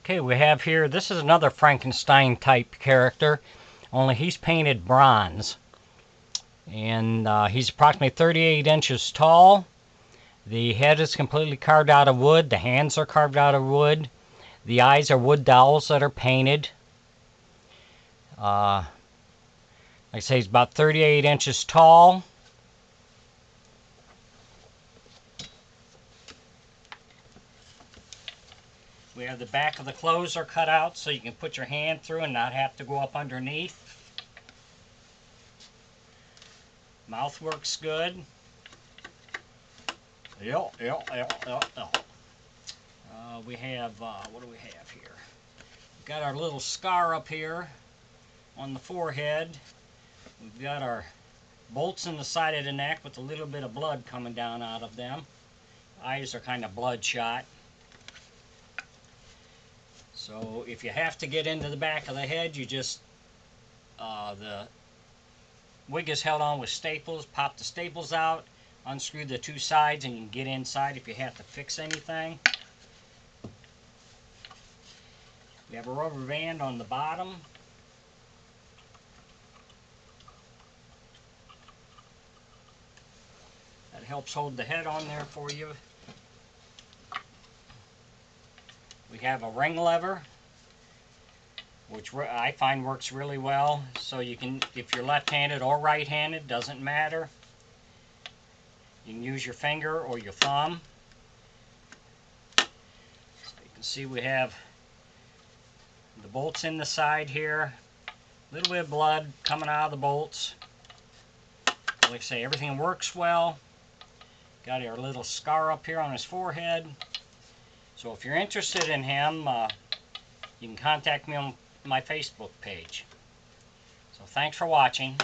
Okay, we have here, this is another Frankenstein type character, only he's painted bronze. And he's approximately 38 inches tall. The head is completely carved out of wood. The hands are carved out of wood. The eyes are wood dowels that are painted. Like I say, he's about 38 inches tall. We have the back of the clothes are cut out so you can put your hand through and not have to go up underneath. Mouth works good. We have, what do we have here? We've got our little scar up here on the forehead. We've got our bolts in the side of the neck with a little bit of blood coming down out of them. Eyes are kind of bloodshot. So if you have to get into the back of the head, you just, the wig is held on with staples. Pop the staples out, unscrew the two sides, and you can get inside if you have to fix anything. We have a rubber band on the bottom. That helps hold the head on there for you. We have a ring lever, which I find works really well. So you can, if you're left-handed or right-handed, doesn't matter. You can use your finger or your thumb. So you can see we have the bolts in the side here. A little bit of blood coming out of the bolts. Like I say, everything works well. Got our little scar up here on his forehead. So if you're interested in him, you can contact me on my Facebook page. So thanks for watching.